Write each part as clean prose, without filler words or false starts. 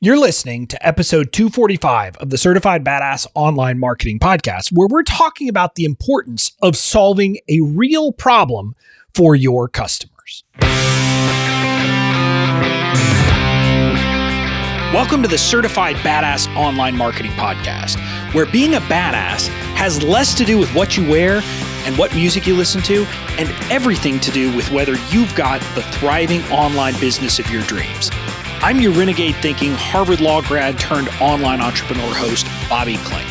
You're listening to episode 245 of the Certified Badass Online Marketing Podcast, where we're talking about the importance of solving a real problem for your customers. Welcome to the Certified Badass Online Marketing Podcast, where being a badass has less to do with what you wear and what music you listen to, and everything to do with whether you've got the thriving online business of your dreams. I'm your renegade thinking Harvard Law grad turned online entrepreneur host, Bobby Klink.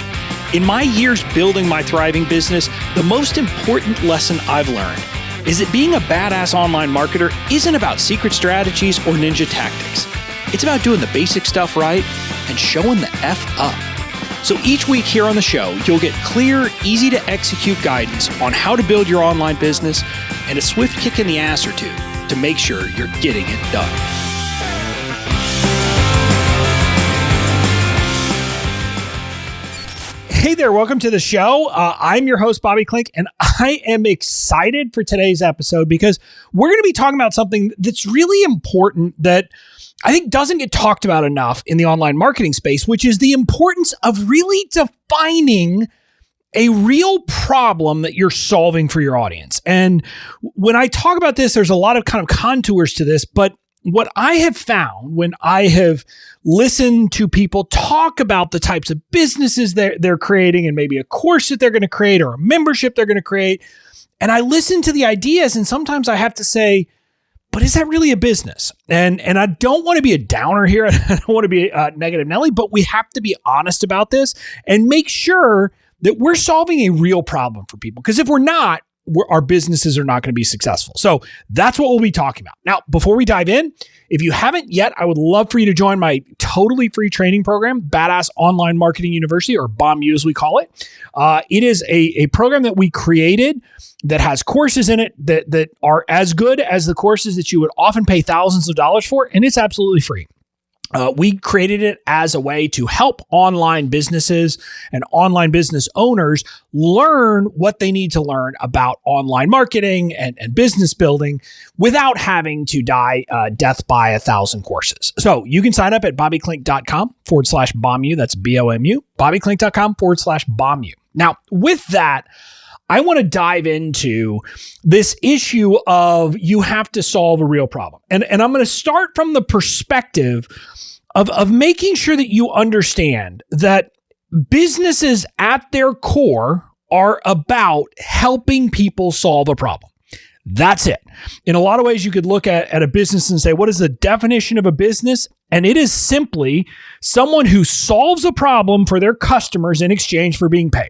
In my years building my thriving business, the most important lesson I've learned is that being a badass online marketer isn't about secret strategies or ninja tactics. It's about doing the basic stuff right and showing the F up. So each week here on the show, you'll get clear, easy to execute guidance on how to build your online business and a swift kick in the ass or two to make sure you're getting it done. Hey there, welcome to the show. I'm your host, Bobby Klink, and I am excited for today's episode because we're going to be talking about something that's really important that I think doesn't get talked about enough in the online marketing space, which is the importance of really defining a real problem that you're solving for your audience. And when I talk about this, there's a lot of kind of contours to this, but what I have found when I have listened to people talk about the types of businesses they're creating and maybe a course that they're going to create or a membership they're going to create, and I listen to the ideas and sometimes I have to say, but is that really a business? And I don't want to be a downer here. I don't want to be a negative Nelly, but we have to be honest about this and make sure that we're solving a real problem for people. Because if we're not, our businesses are not going to be successful. So that's what we'll be talking about. Now, before we dive in, if you haven't yet, I would love for you to join my totally free training program, Badass Online Marketing University, or BOMU as we call it. It is a program that we created that has courses in it that are as good as the courses that you would often pay thousands of dollars for, and it's absolutely free. We created it as a way to help online businesses and online business owners learn what they need to learn about online marketing and business building without having to die death by 1,000 courses. So you can sign up at bobbyklink.com/BOMU. That's BOMU. bobbyklink.com/BOMU. Now, with that, I want to dive into this issue of you have to solve a real problem. And I'm going to start from the perspective of making sure that you understand that businesses at their core are about helping people solve a problem. That's it. In a lot of ways, you could look at a business and say, what is the definition of a business? And it is simply someone who solves a problem for their customers in exchange for being paid.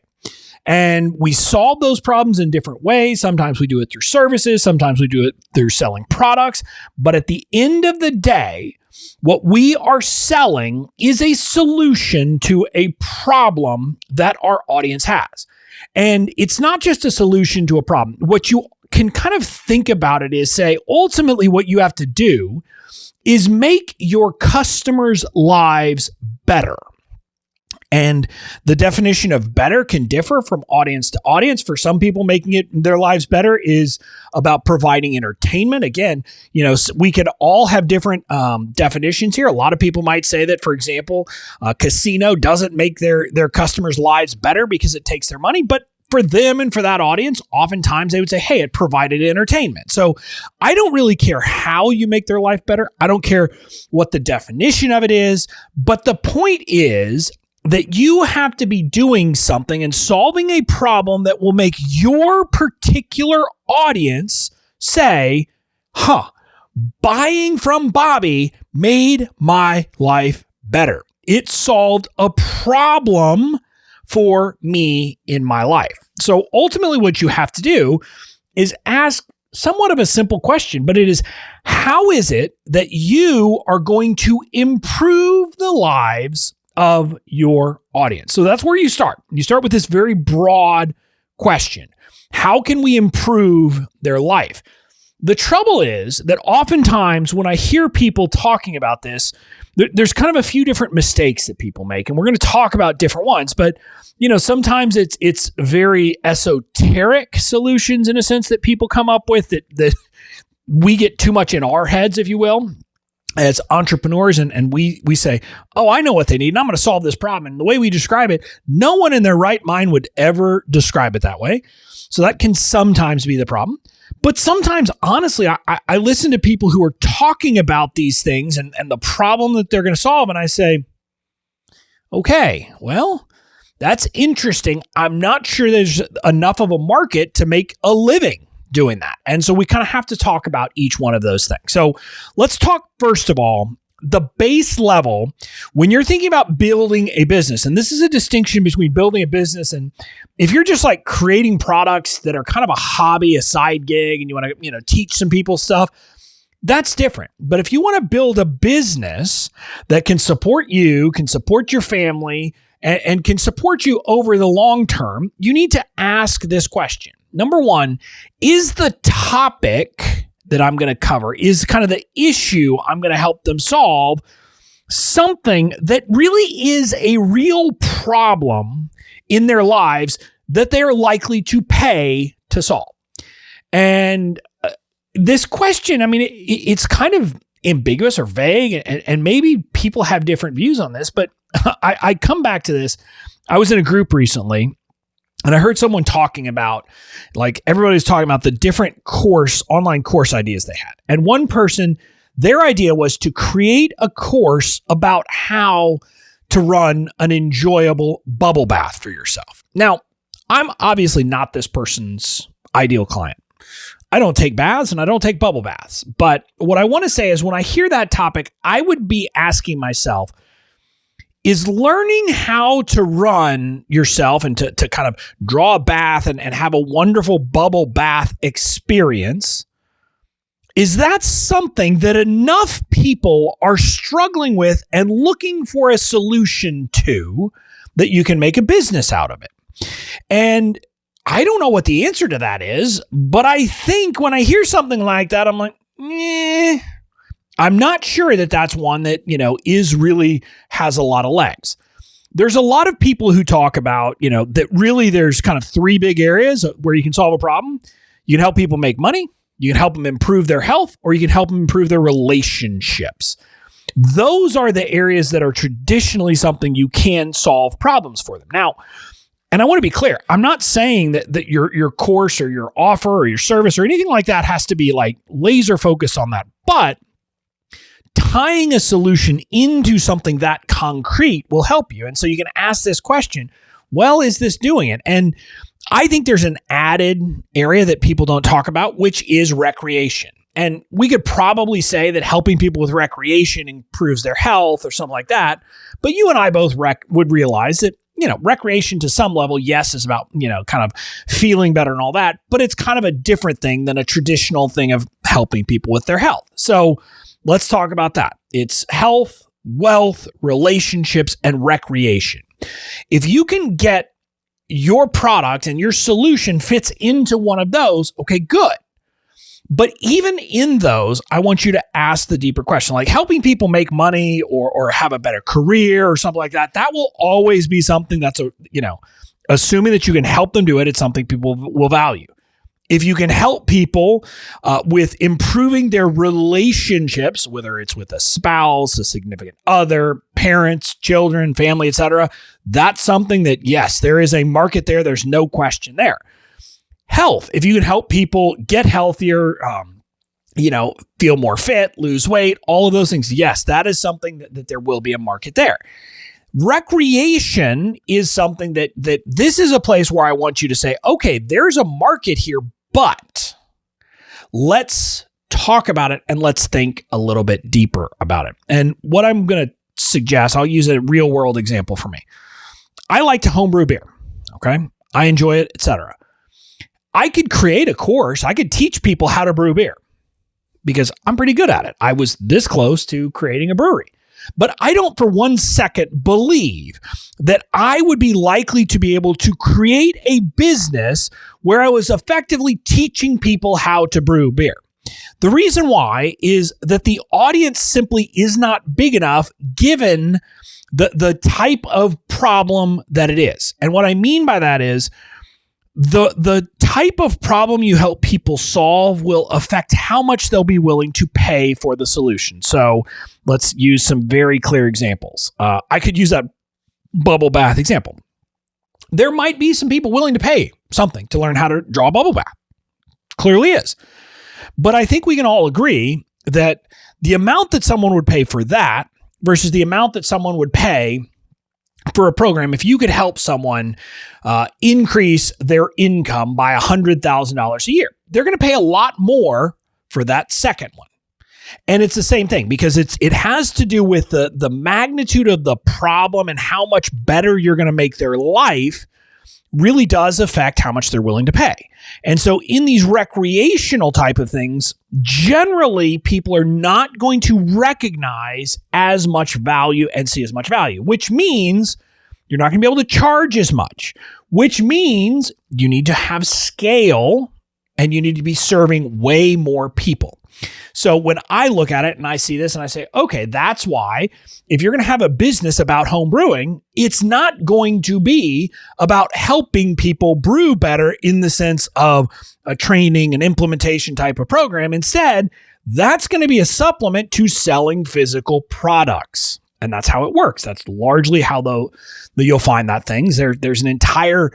And we solve those problems in different ways. Sometimes we do it through services. Sometimes we do it through selling products. But at the end of the day, what we are selling is a solution to a problem that our audience has. And it's not just a solution to a problem. What you can kind of think about it is say, ultimately what you have to do is make your customers' lives better. And the definition of better can differ from audience to audience. For some people, making their lives better is about providing entertainment. Again, we could all have different definitions here. A lot of people might say that, for example, a casino doesn't make their customers' lives better because it takes their money. But for them and for that audience, oftentimes they would say, hey, it provided entertainment. So I don't really care how you make their life better. I don't care what the definition of it is. But the point is that you have to be doing something and solving a problem that will make your particular audience say, buying from Bobby made my life better. It solved a problem for me in my life. So ultimately what you have to do is ask somewhat of a simple question, but it is, how is it that you are going to improve the lives of your audience? So that's where you start. You start with this very broad question. How can we improve their life? The trouble is that oftentimes when I hear people talking about this, there's kind of a few different mistakes that people make, and we're going to talk about different ones, but sometimes it's very esoteric solutions in a sense that people come up with that we get too much in our heads, if you will. as entrepreneurs and we say, oh, I know what they need and I'm going to solve this problem. And the way we describe it, no one in their right mind would ever describe it that way. So that can sometimes be the problem. But sometimes, honestly, I listen to people who are talking about these things and the problem that they're going to solve. And I say, okay, well, that's interesting. I'm not sure there's enough of a market to make a living doing that. And so we kind of have to talk about each one of those things. So let's talk first of all, the base level, when you're thinking about building a business, and this is a distinction between building a business and if you're just like creating products that are kind of a hobby, a side gig, and you want to, teach some people stuff, that's different. But if you want to build a business that can support you, can support your family, and can support you over the long term, you need to ask this question. Number one, is the topic that I'm going to cover, is kind of the issue I'm going to help them solve, something that really is a real problem in their lives that they are likely to pay to solve? And this question, I mean, it's kind of ambiguous or vague, and maybe people have different views on this, but I come back to this. I was in a group recently, and I heard someone talking about, like, everybody's talking about the different online course ideas they had. And one person, their idea was to create a course about how to run an enjoyable bubble bath for yourself. Now, I'm obviously not this person's ideal client. I don't take baths and I don't take bubble baths. But what I want to say is when I hear that topic, I would be asking myself, is learning how to run yourself and to kind of draw a bath and have a wonderful bubble bath experience, is that something that enough people are struggling with and looking for a solution to that you can make a business out of it? And I don't know what the answer to that is, but I think when I hear something like that, I'm like, I'm not sure that that's one that, is really has a lot of legs. There's a lot of people who talk about, that really there's kind of three big areas where you can solve a problem. You can help people make money, you can help them improve their health, or you can help them improve their relationships. Those are the areas that are traditionally something you can solve problems for them. Now, and I want to be clear, I'm not saying that your course or your offer or your service or anything like that has to be like laser focused on that. But tying a solution into something that concrete will help you. And so you can ask this question, well, is this doing it? And I think there's an added area that people don't talk about, which is recreation. And we could probably say that helping people with recreation improves their health or something like that. But you and I both would realize that, recreation to some level, yes, is about, kind of feeling better and all that, but it's kind of a different thing than a traditional thing of helping people with their health. So let's talk about that. It's health, wealth, relationships, and recreation. If you can get your product and your solution fits into one of those, okay, good. But even in those, I want you to ask the deeper question, like helping people make money or have a better career or something like that. That will always be something that's, assuming that you can help them do it, it's something people will value. If you can help people with improving their relationships, whether it's with a spouse, a significant other, parents, children, family, etc., that's something that, yes, there is a market there. There's no question there. Health, if you can help people get healthier, feel more fit, lose weight, all of those things, yes, that is something that there will be a market there. Recreation is something that this is a place where I want you to say, okay, there's a market here, but let's talk about it and let's think a little bit deeper about it. And what I'm going to suggest, I'll use a real world example for me. I like to homebrew beer. Okay. I enjoy it, etc. I could create a course. I could teach people how to brew beer because I'm pretty good at it. I was this close to creating a brewery. But I don't for 1 second believe that I would be likely to be able to create a business where I was effectively teaching people how to brew beer. The reason why is that the audience simply is not big enough given the type of problem that it is. And what I mean by that is the type of problem you help people solve will affect how much they'll be willing to pay for the solution. So let's use some very clear examples. I could use that bubble bath example. There might be some people willing to pay something to learn how to draw a bubble bath. Clearly is. But I think we can all agree that the amount that someone would pay for that versus the amount that someone would pay for a program, if you could help someone increase their income by $100,000 a year, they're going to pay a lot more for that second one. And it's the same thing because it has to do with the magnitude of the problem and how much better you're going to make their life really does affect how much they're willing to pay. And so in these recreational type of things, generally people are not going to recognize as much value and see as much value, which means you're not going to be able to charge as much, which means you need to have scale and you need to be serving way more people. So when I look at it and I see this and I say, okay, that's why if you're going to have a business about home brewing, it's not going to be about helping people brew better in the sense of a training and implementation type of program. Instead, that's going to be a supplement to selling physical products. And that's how it works. That's largely how you'll find that things. There's an entire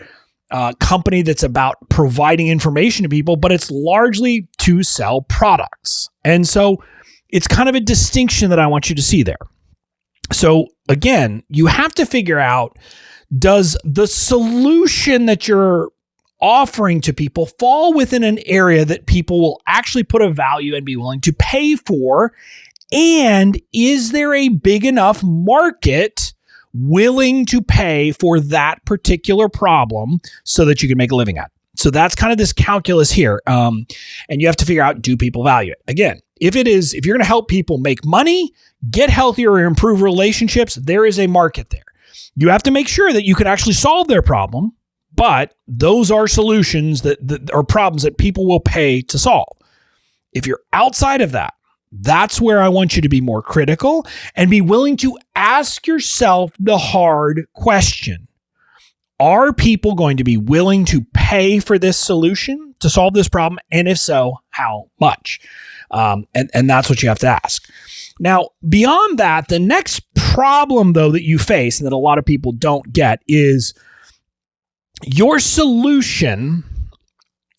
company that's about providing information to people, but it's largely to sell products. And so it's kind of a distinction that I want you to see there. So again, you have to figure out, does the solution that you're offering to people fall within an area that people will actually put a value and be willing to pay for? And is there a big enough market willing to pay for that particular problem so that you can make a living at it? So that's kind of this calculus here. And you have to figure out, do people value it? Again, if you're going to help people make money, get healthier, or improve relationships, there is a market there. You have to make sure that you can actually solve their problem, but those are solutions that are problems that people will pay to solve. If you're outside of that, that's where I want you to be more critical and be willing to ask yourself the hard question. Are people going to be willing to pay for this solution to solve this problem? And if so, how much? And that's what you have to ask. Now, beyond that, the next problem, though, that you face and that a lot of people don't get is your solution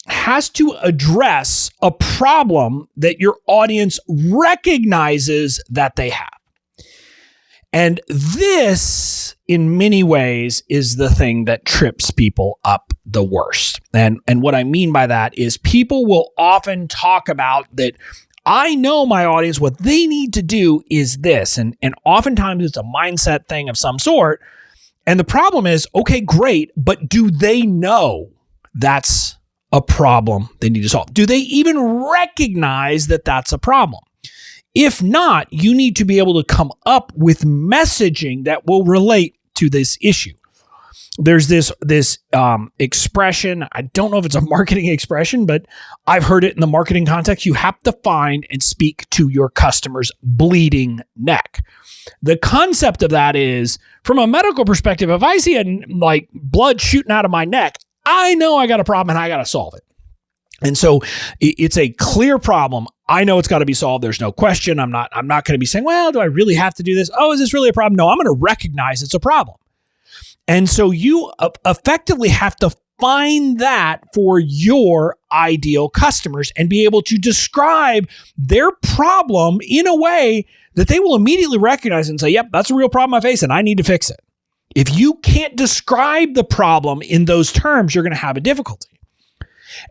has to address a problem that your audience recognizes that they have. And this, in many ways, is the thing that trips people up the worst. And what I mean by that is people will often talk about that, I know my audience, what they need to do is this. And oftentimes it's a mindset thing of some sort. And the problem is, okay, great, but do they know that's a problem they need to solve? Do they even recognize that that's a problem? If not, you need to be able to come up with messaging that will relate to this issue. There's this expression. I don't know if it's a marketing expression, but I've heard it in the marketing context. You have to find and speak to your customer's bleeding neck. The concept of that is, from a medical perspective, if I see blood shooting out of my neck, I know I got a problem and I got to solve it. And so it's a clear problem. I know it's got to be solved. There's no question. I'm not going to be saying, well, do I really have to do this? Oh, is this really a problem? No, I'm going to recognize it's a problem. And so you effectively have to find that for your ideal customers and be able to describe their problem in a way that they will immediately recognize and say, yep, that's a real problem I face and I need to fix it. If you can't describe the problem in those terms, you're going to have a difficulty.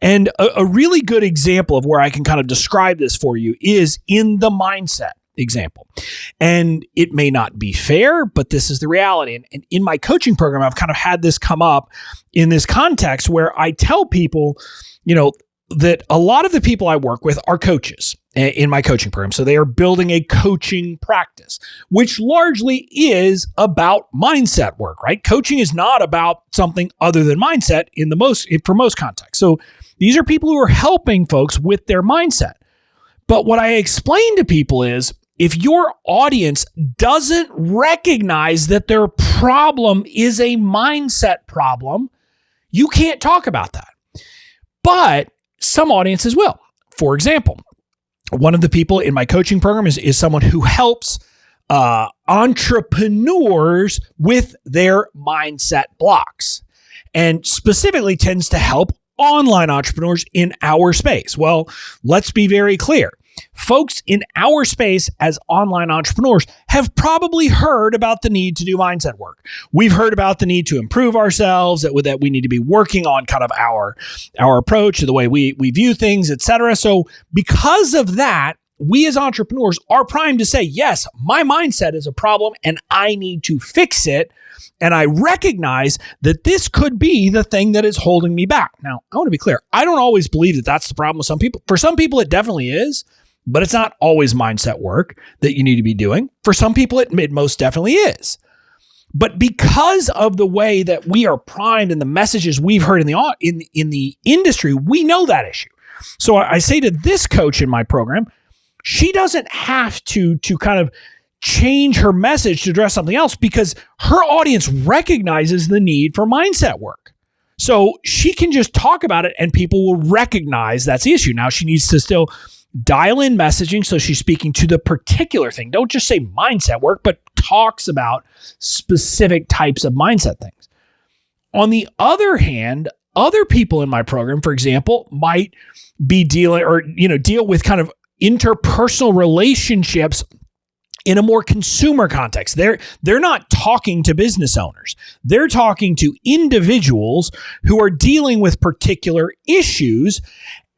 And a really good example of where I can kind of describe this for you is in the mindset example. And it may not be fair, but this is the reality. And in my coaching program, I've kind of had this come up in this context where I tell people, that a lot of the people I work with are coaches in my coaching program. So they are building a coaching practice, which largely is about mindset work, right? Coaching is not about something other than mindset for most contexts. So these are people who are helping folks with their mindset. But what I explain to people is, if your audience doesn't recognize that their problem is a mindset problem, You can't talk about that. But some audiences will. For example, one of the people in my coaching program is someone who helps entrepreneurs with their mindset blocks, and specifically tends to help online entrepreneurs in our space. Well, let's be very clear. Folks in our space as online entrepreneurs have probably heard about the need to do mindset work. We've heard about the need to improve ourselves, that we need to be working on kind of our approach to the way we view things, etc. So because of that, we as entrepreneurs are primed to say, yes, my mindset is a problem and I need to fix it. And I recognize that this could be the thing that is holding me back. Now, I want to be clear. I don't always believe that that's the problem with some people. For some people, it definitely is, but it's not always mindset work that you need to be doing. For some people, it most definitely is. But because of the way that we are primed and the messages we've heard in the industry, we know that issue. So I say to this coach in my program, she doesn't have to kind of change her message to address something else because her audience recognizes the need for mindset work. So she can just talk about it and people will recognize that's the issue. Now she needs to still dial in messaging so she's speaking to the particular thing. Don't just say mindset work, but talks about specific types of mindset things. On the other hand, other people in my program, for example, might be deal with kind of interpersonal relationships in a more consumer context. They're not talking to business owners. They're talking to individuals who are dealing with particular issues.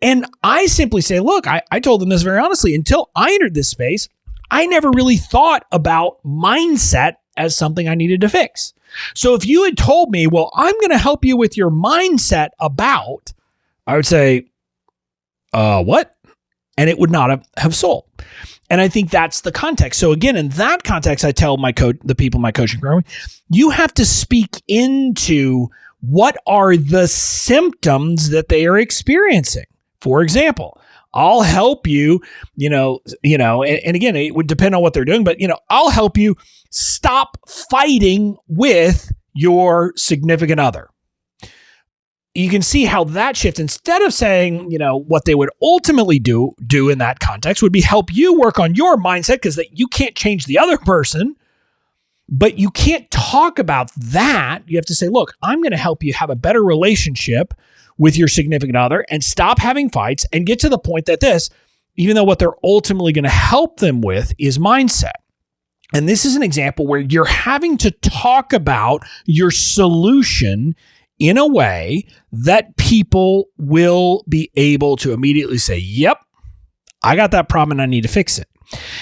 And I simply say, look, I told them this very honestly, until I entered this space, I never really thought about mindset as something I needed to fix. So if you had told me, well, I'm going to help you with your mindset about, I would say, what? And it would not have sold. And I think that's the context. So again, in that context, I tell the people in my coaching program, you have to speak into what are the symptoms that they are experiencing. For example, I'll help you, and again, it would depend on what they're doing, but I'll help you stop fighting with your significant other. You can see how that shifts. Instead of saying, what they would ultimately do in that context would be help you work on your mindset because that you can't change the other person, but you can't talk about that. You have to say, look, I'm going to help you have a better relationship with your significant other and stop having fights and get to the point that even though what they're ultimately going to help them with is mindset. And this is an example where you're having to talk about your solution in a way that people will be able to immediately say, yep, I got that problem and I need to fix it.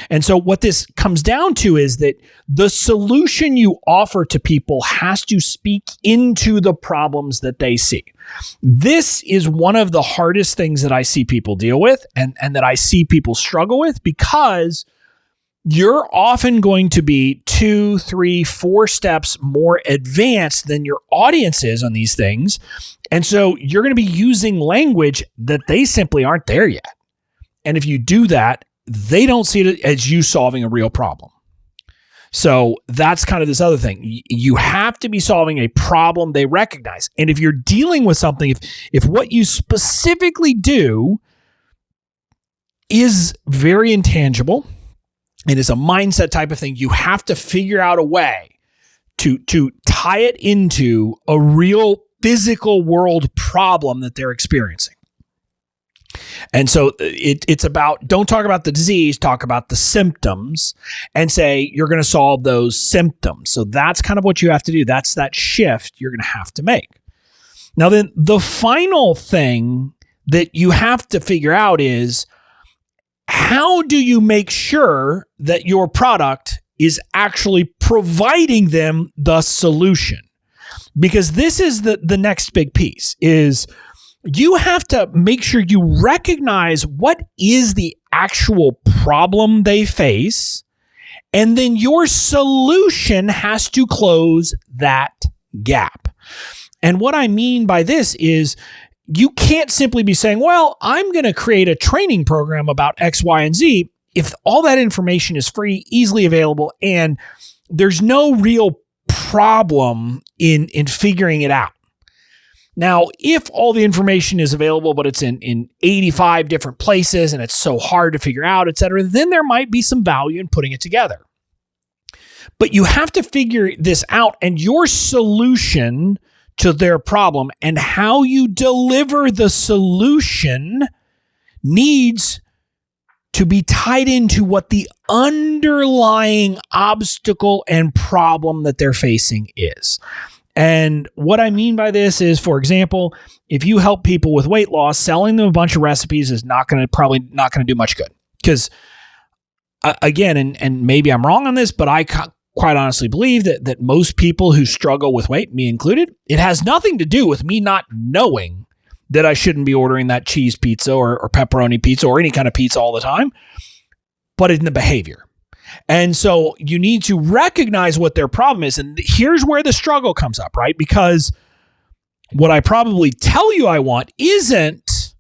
And so what this comes down to is that the solution you offer to people has to speak into the problems that they see. This is one of the hardest things that I see people deal with and that I see people struggle with because you're often going to be 2, 3, 4 steps more advanced than your audience is on these things. And so you're going to be using language that they simply aren't there yet. And if you do that, they don't see it as you solving a real problem. So that's kind of this other thing. You have to be solving a problem they recognize. And if you're dealing with something, if what you specifically do is very intangible, it is a mindset type of thing, you have to figure out a way to tie it into a real physical world problem that they're experiencing. And so it's about, don't talk about the disease, talk about the symptoms and say you're going to solve those symptoms. So that's kind of what you have to do. That's that shift you're going to have to make. Now then, the final thing that you have to figure out is, how do you make sure that your product is actually providing them the solution? Because this is the next big piece is you have to make sure you recognize what is the actual problem they face, and then your solution has to close that gap. And what I mean by this is you can't simply be saying, well, I'm going to create a training program about X, Y, and Z if all that information is free, easily available, and there's no real problem in figuring it out. Now, if all the information is available, but it's in 85 different places and it's so hard to figure out, et cetera, then there might be some value in putting it together. But you have to figure this out, and your solution to their problem and how you deliver the solution needs to be tied into what the underlying obstacle and problem that they're facing is. And what I mean by this is, for example, if you help people with weight loss, selling them a bunch of recipes is probably not going to do much good. Because again, and maybe I'm wrong on this, but I quite honestly believe that most people who struggle with weight, me included, it has nothing to do with me not knowing that I shouldn't be ordering that cheese pizza or pepperoni pizza or any kind of pizza all the time, but in the behavior. And so you need to recognize what their problem is. And here's where the struggle comes up, right? Because what I probably tell you I want isn't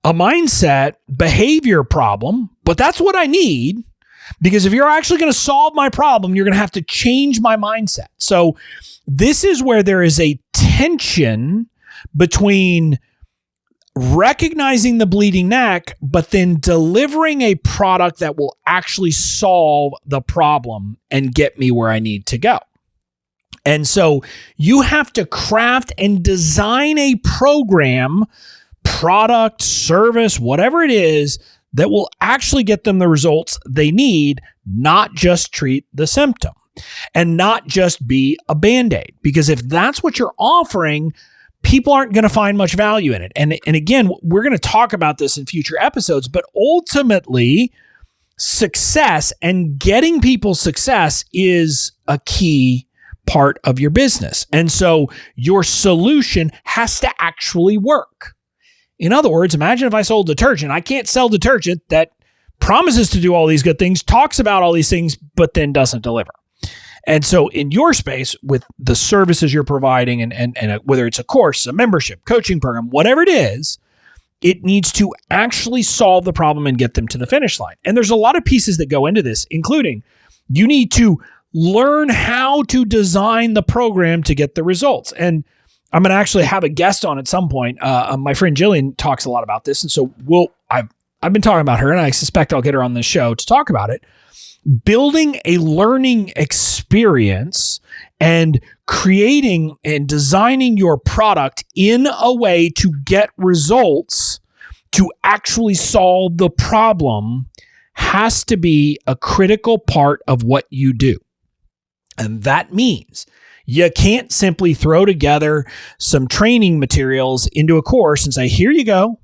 a mindset behavior problem, but that's what I need. Because if you're actually going to solve my problem, you're going to have to change my mindset. So this is where there is a tension between recognizing the bleeding neck, but then delivering a product that will actually solve the problem and get me where I need to go. And so you have to craft and design a program, product, service, whatever it is, that will actually get them the results they need, not just treat the symptom and not just be a Band-Aid. Because if that's what you're offering, people aren't going to find much value in it. And again, we're going to talk about this in future episodes, but ultimately, success and getting people success is a key part of your business. And so your solution has to actually work. In other words, imagine if I sold detergent. I can't sell detergent that promises to do all these good things, talks about all these things, but then doesn't deliver. And so in your space, with the services you're providing and whether it's a course, a membership, coaching program, whatever it is, it needs to actually solve the problem and get them to the finish line. And there's a lot of pieces that go into this, including you need to learn how to design the program to get the results. And I'm going to actually have a guest on at some point. My friend Jillian talks a lot about this. And so I've been talking about her, and I suspect I'll get her on the show to talk about it. Building a learning experience and creating and designing your product in a way to get results to actually solve the problem has to be a critical part of what you do. And that means you can't simply throw together some training materials into a course and say, here you go.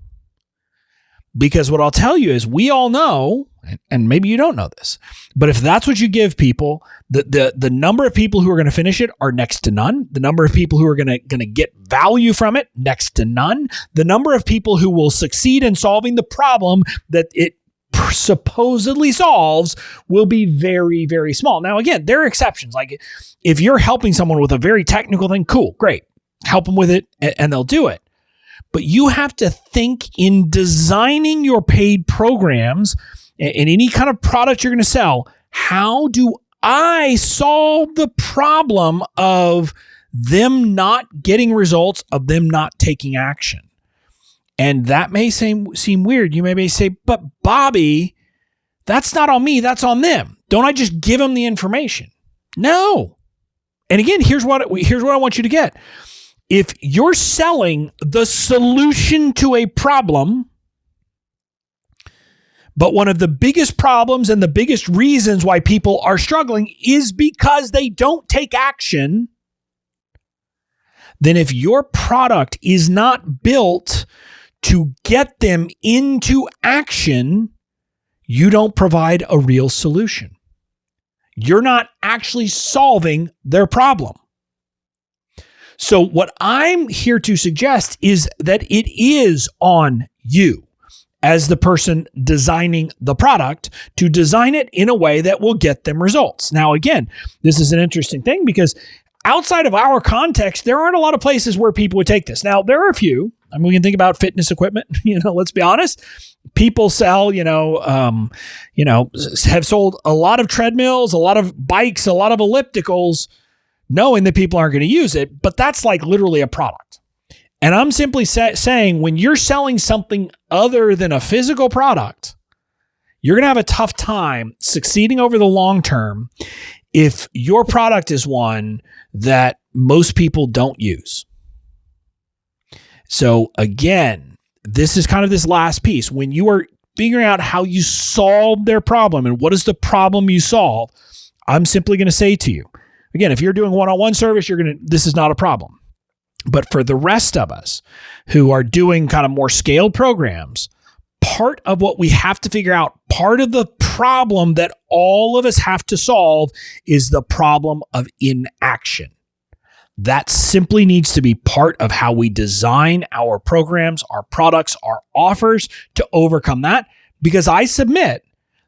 Because what I'll tell you is we all know, and maybe you don't know this, but if that's what you give people, the number of people who are going to finish it are next to none. The number of people who are going to get value from it, next to none. The number of people who will succeed in solving the problem that it supposedly solves will be very, very small. Now, again, there are exceptions. Like if you're helping someone with a very technical thing, cool, great. Help them with it and they'll do it. But you have to think in designing your paid programs and any kind of product you're going to sell, how do I solve the problem of them not getting results, of them not taking action? And that may seem weird. You may say, but Bobby, that's not on me, that's on them. Don't I just give them the information? No. And again, here's what I want you to get. If you're selling the solution to a problem, but one of the biggest problems and the biggest reasons why people are struggling is because they don't take action, then if your product is not built to get them into action, you don't provide a real solution. You're not actually solving their problem. So what I'm here to suggest is that it is on you as the person designing the product to design it in a way that will get them results. Now, again, this is an interesting thing because outside of our context, there aren't a lot of places where people would take this. Now, there are a few. I mean, we can think about fitness equipment. Let's be honest. People sell, have sold a lot of treadmills, a lot of bikes, a lot of ellipticals, knowing that people aren't going to use it, but that's like literally a product. And I'm simply saying when you're selling something other than a physical product, you're going to have a tough time succeeding over the long term if your product is one that most people don't use. So again, this is kind of this last piece. When you are figuring out how you solve their problem and what is the problem you solve, I'm simply going to say to you, again, if you're doing one-on-one service, this is not a problem. But for the rest of us who are doing kind of more scaled programs, part of what we have to figure out, part of the problem that all of us have to solve is the problem of inaction. That simply needs to be part of how we design our programs, our products, our offers to overcome that, because I submit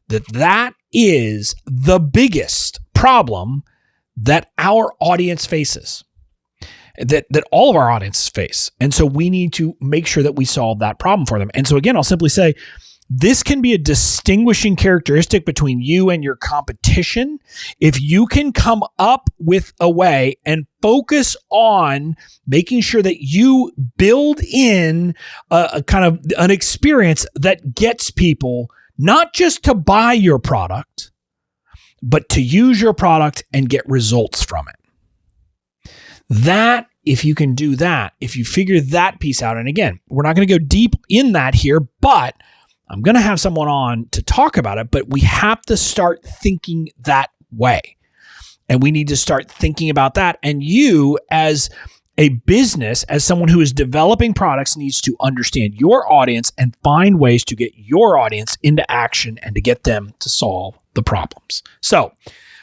that that is the biggest problem that our audience faces. That all of our audiences face. And so we need to make sure that we solve that problem for them. And so again, I'll simply say, this can be a distinguishing characteristic between you and your competition if you can come up with a way and focus on making sure that you build in a kind of an experience that gets people not just to buy your product, but to use your product and get results from it. That, if you can do that, if you figure that piece out, and again, we're not going to go deep in that here, but I'm going to have someone on to talk about it, but we have to start thinking that way. And we need to start thinking about that. And you, as a business, as someone who is developing products, needs to understand your audience and find ways to get your audience into action and to get them to solve the problems. So,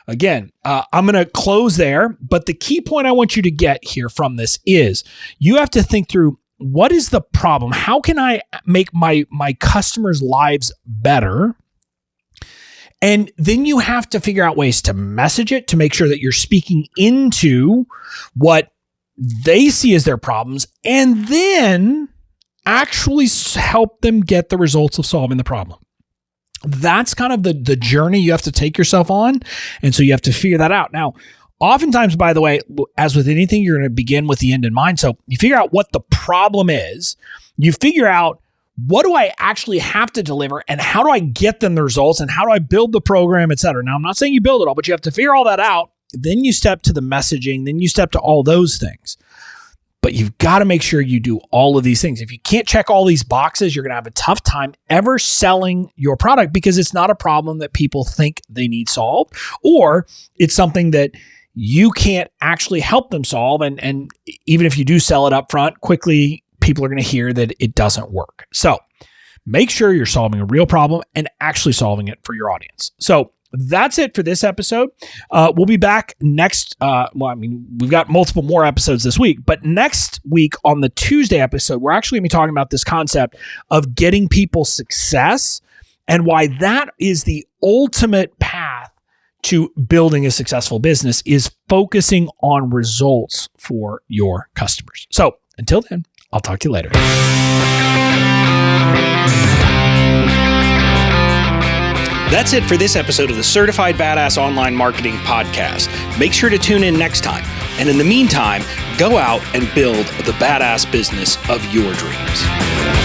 again, I'm going to close there, but the key point I want you to get here from this is you have to think through, what is the problem? How can I make my customers' lives better? And then you have to figure out ways to message it to make sure that you're speaking into what they see as their problems, and then actually help them get the results of solving the problem. That's kind of the journey you have to take yourself on. And so you have to figure that out. Now, oftentimes, by the way, as with anything, you're going to begin with the end in mind. So you figure out what the problem is. You figure out, what do I actually have to deliver, and how do I get them the results, and how do I build the program, et cetera. Now, I'm not saying you build it all, but you have to figure all that out. Then you step to the messaging. Then you step to all those things. But you've got to make sure you do all of these things. If you can't check all these boxes, you're going to have a tough time ever selling your product, because it's not a problem that people think they need solved, or it's something that you can't actually help them solve. And even if you do sell it up front, quickly people are going to hear that it doesn't work. So make sure you're solving a real problem and actually solving it for your audience. So that's it for this episode. We'll be back next. We've got multiple more episodes this week, but next week on the Tuesday episode, we're actually going to be talking about this concept of getting people success and why that is the ultimate path to building a successful business, is focusing on results for your customers. So until then, I'll talk to you later. That's it for this episode of the Certified Badass Online Marketing Podcast. Make sure to tune in next time. And in the meantime, go out and build the badass business of your dreams.